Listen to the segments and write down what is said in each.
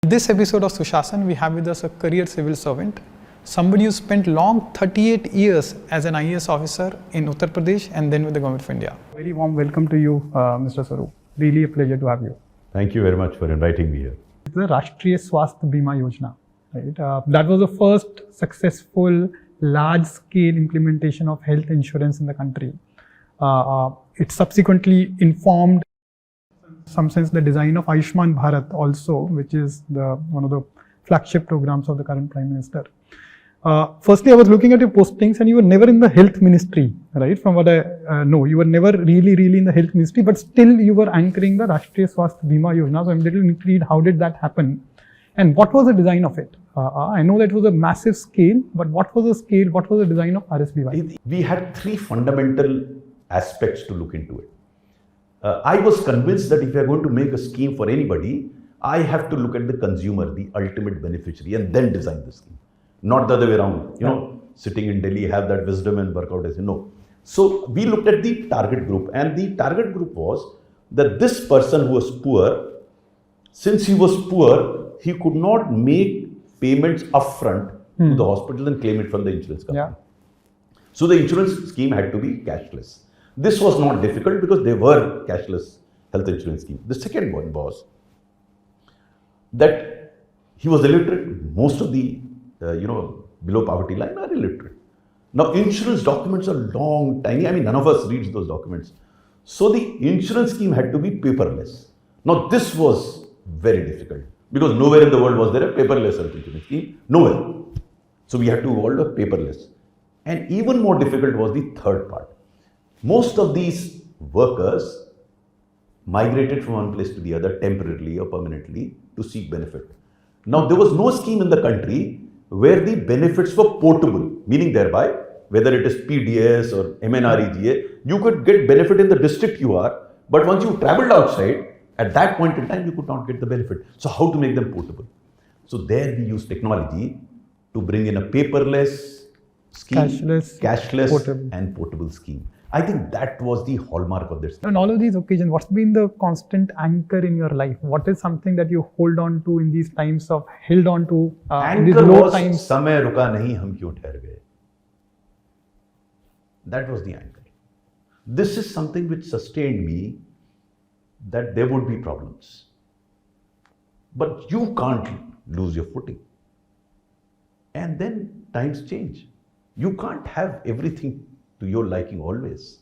In this episode of Sushasana, we have with us a career civil servant, somebody who spent long 38 years as an IAS officer in Uttar Pradesh and then with the Government of India. Very warm welcome to you, Mr. Swarup. Really a pleasure to have you. Thank you very much for inviting me here. The Retd Swasthya Bima Yojana, right? That was the first successful large-scale implementation of health insurance in the country. It subsequently informed, in some sense, the design of Ayushman Bharat also, which is one of the flagship programs of the current Prime Minister. Firstly, I was looking at your postings and you were never in the health ministry, right? From what I know, you were never really in the health ministry, but still you were anchoring the Retd Swasthya Bima Yojana. So I'm a little intrigued, how did that happen? And what was the design of it? I know that it was a massive scale, but what was the scale, what was the design of RSBY? We had three fundamental aspects to look into it. I was convinced that if you are going to make a scheme for anybody, I have to look at the consumer, the ultimate beneficiary, and then design the scheme. Not the other way around, sitting in Delhi, have that wisdom and work out as you know. So we looked at the target group, and the target group was that this person who was poor, since he was poor, he could not make payments upfront to the hospital and claim it from the insurance company. Yeah. So the insurance scheme had to be cashless. This was not difficult because they were cashless health insurance scheme. The second one was that he was illiterate. Most of the below poverty line are illiterate. Now, insurance documents are long, tiny. I mean, none of us reads those documents. So the insurance scheme had to be paperless. Now, this was very difficult because nowhere in the world was there a paperless health insurance scheme. Nowhere. So we had to evolve a paperless. And even more difficult was the third part. Most of these workers migrated from one place to the other temporarily or permanently to seek benefit. Now, there was no scheme in the country where the benefits were portable, meaning thereby, whether it is PDS or MNREGA, you could get benefit in the district you are, but once you traveled outside, at that point in time, you could not get the benefit. So how to make them portable? So there we use technology to bring in a paperless scheme, cashless portable. And portable scheme. I think that was the hallmark of this. On all of these occasions, what's been the constant anchor in your life? What is something that you hold on to in these times of held on to in these low times? समय रुका नहीं हम क्यों ठहर गए. That was the anchor. This is something which sustained me, that there would be problems. But you can't lose your footing. And then times change. You can't have everything to your liking always.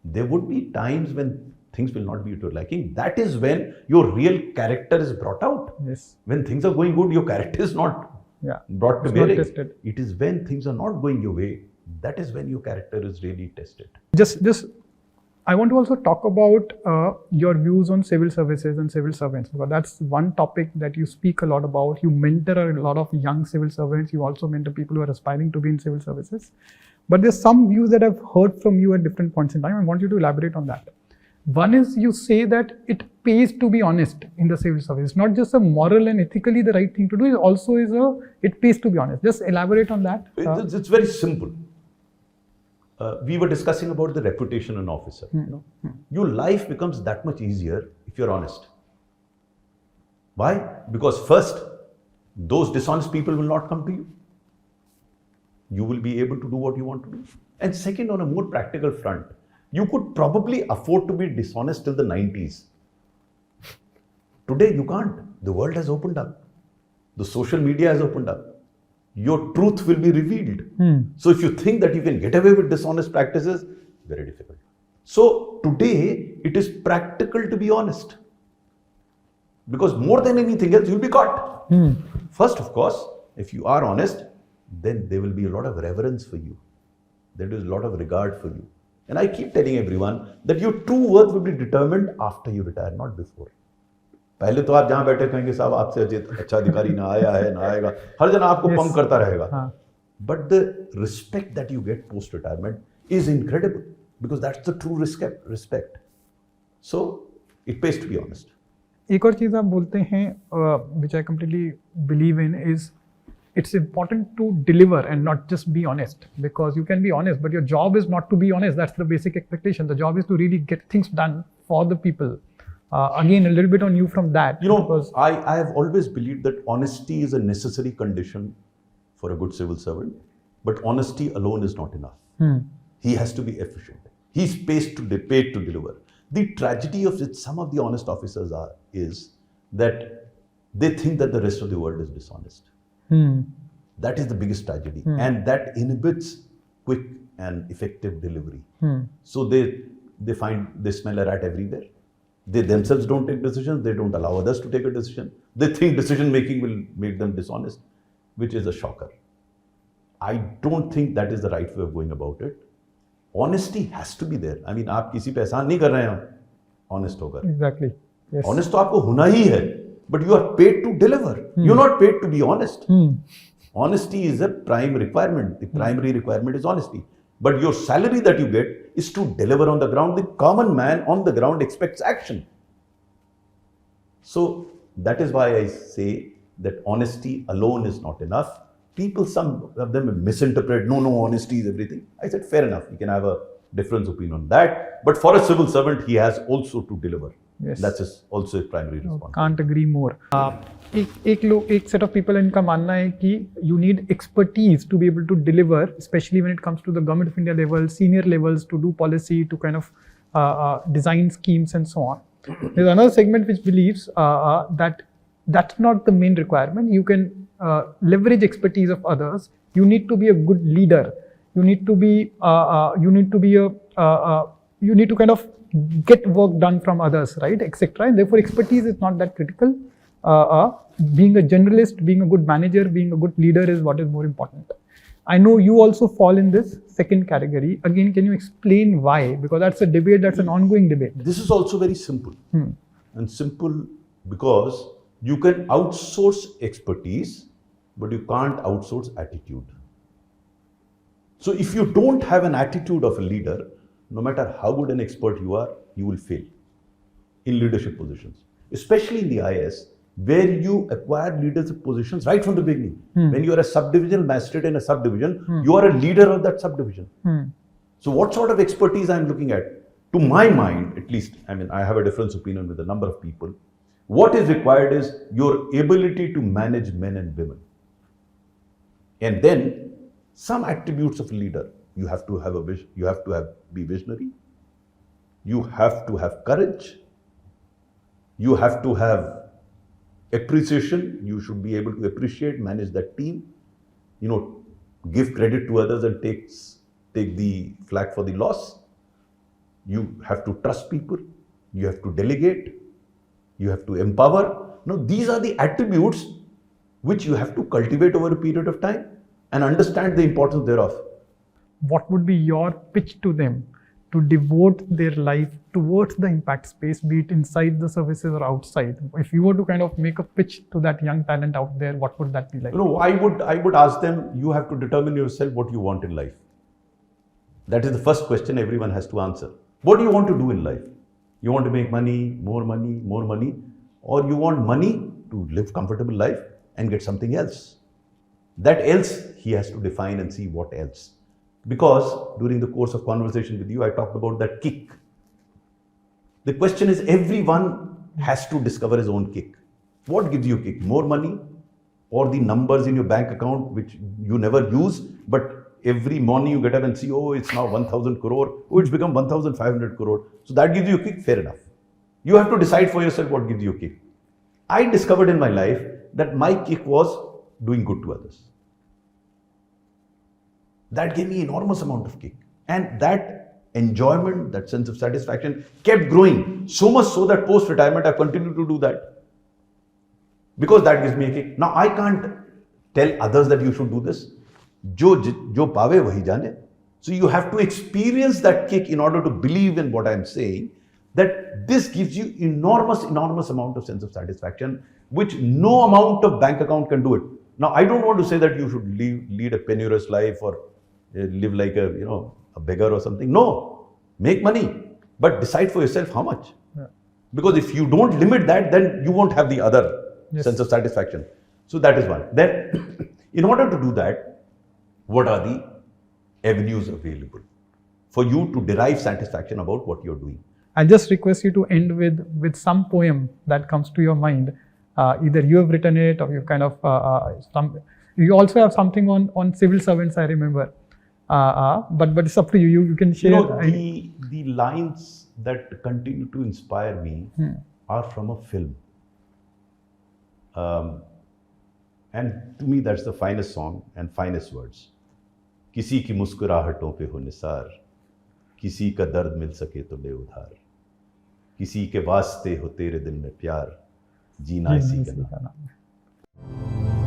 There would be times when things will not be to your liking. That is when your real character is brought out. Yes. When things are going good, your character is not brought to bear. It is when things are not going your way, that is when your character is really tested. I want to also talk about your views on civil services and civil servants, because that's one topic that you speak a lot about. You mentor a lot of young civil servants. You also mentor people who are aspiring to be in civil services. But there's some views that I've heard from you at different points in time. I want you to elaborate on that. One is you say that it pays to be honest in the civil service. It's not just a moral and ethically the right thing to do. It also is it pays to be honest. Just elaborate on that. It's very simple. We were discussing about the reputation of an officer. Your life becomes that much easier if you're honest. Why? Because first, those dishonest people will not come to you. You will be able to do what you want to do. And second, on a more practical front, you could probably afford to be dishonest till the 90s. Today, you can't. The world has opened up. The social media has opened up. Your truth will be revealed. So if you think that you can get away with dishonest practices, very difficult. So today, it is practical to be honest. Because more than anything else, you'll be caught. First, of course, if you are honest, then there will be a lot of reverence for you. There is a lot of regard for you. And I keep telling everyone that your true worth will be determined after you retire, not before. पहले तो आप जहाँ बैठे कहेंगे साहब आपसे अच्छा अधिकारी ना आया है ना आएगा, हर जना आपको पंप करता रहेगा. But the respect that you get post retirement is incredible because that's the true respect. So it pays to be honest. एक और चीज़ आप बोलते हैं, which I completely believe in, is it's important to deliver and not just be honest, because you can be honest, but your job is not to be honest. That's the basic expectation. The job is to really get things done for the people. Again, a little bit on you from that. You know, because I have always believed that honesty is a necessary condition for a good civil servant, but honesty alone is not enough. He has to be efficient. He's paid to deliver. The tragedy of it, some of the honest officers is that they think that the rest of the world is dishonest. That is the biggest tragedy, and that inhibits quick and effective delivery. So they smell a rat everywhere. They themselves don't take decisions. They don't allow others to take a decision. They think decision making will make them dishonest, which is a shocker. I don't think that is the right way of going about it. Honesty has to be there. I mean, आप किसी पे एहसान नहीं कर रहे हैं honest होकर. Exactly. Yes. Honest तो आपको होना ही है, but you are paid to deliver. You're not paid to be honest. Honesty is a prime requirement. The primary requirement is honesty. But your salary that you get is to deliver on the ground. The common man on the ground expects action. So that is why I say that honesty alone is not enough. People, some of them misinterpret, no, honesty is everything. I said, fair enough, you can have a different opinion on that. But for a civil servant, he has also to deliver. Yes. That's also a primary responsibility. Can't agree more. एक set of people इनका मानना है कि you need expertise to be able to deliver, especially when it comes to the government of India level, senior levels, to do policy, to kind of design schemes and so on. There's another segment which believes that that's not the main requirement. You can leverage expertise of others. You need to be a good leader. You need to be you need to kind of get work done from others, right, etc. And therefore expertise is not that critical. Being a generalist, being a good manager, being a good leader is what is more important. I know you also fall in this second category. Again, can you explain why? Because that's a debate, that's an ongoing debate. This is also very simple. And simple because you can outsource expertise, but you can't outsource attitude. So if you don't have an attitude of a leader, no matter how good an expert you are, you will fail in leadership positions, especially in the IAS, where you acquire leadership positions right from the beginning. When you are a subdivisional magistrate in a subdivision, you are a leader of that subdivision. So what sort of expertise I'm looking at? To my mind, at least, I mean, I have a different opinion with a number of people. What is required is your ability to manage men and women. And then some attributes of a leader. You have to have a vision. You have to be visionary. You have to have courage. You have to have appreciation. You should be able to appreciate, manage that team. You know, give credit to others and take the flak for the loss. You have to trust people. You have to delegate. You have to empower. Now, these are the attributes which you have to cultivate over a period of time and understand the importance thereof. What would be your pitch to them to devote their life towards the impact space, be it inside the services or outside? If you were to kind of make a pitch to that young talent out there, what would that be like? You know, I would ask them, you have to determine yourself what you want in life. That is the first question everyone has to answer. What do you want to do in life? You want to make money, more money, or you want money to live comfortable life and get something else? That else he has to define and see what else. Because during the course of conversation with you, I talked about that kick. The question is, everyone has to discover his own kick. What gives you a kick? More money or the numbers in your bank account which you never use, but every morning you get up and see, oh, it's now 1,000 crore. Oh, it's become 1,500 crore. So that gives you a kick, fair enough. You have to decide for yourself what gives you a kick. I discovered in my life that my kick was doing good to others. That gave me enormous amount of kick. And that enjoyment, that sense of satisfaction kept growing. So much so that post-retirement, I continue to do that. Because that gives me a kick. Now, I can't tell others that you should do this. Jo paave wahi jane. So you have to experience that kick in order to believe in what I'm saying, that this gives you enormous amount of sense of satisfaction, which no amount of bank account can do it. Now, I don't want to say that you should lead a penurious life or live like a beggar or something. No, make money, but decide for yourself how much. Yeah. Because if you don't limit that, then you won't have the other sense of satisfaction. So that is one. Then, in order to do that, what are the avenues available for you to derive satisfaction about what you're doing? I'll just request you to end with some poem that comes to your mind. Either you have written it, or you kind of some. You also have something on civil servants, I remember. But it's up to you. You can share. The lines that continue to inspire me are from a film. And to me, that's the finest song and finest words. किसी की मुस्कुराहटों पे हो निसार, किसी का दर्द मिल सके तो ले उधार, किसी के वास्ते हो तेरे दिल में प्यार, जीना इसी का नाम।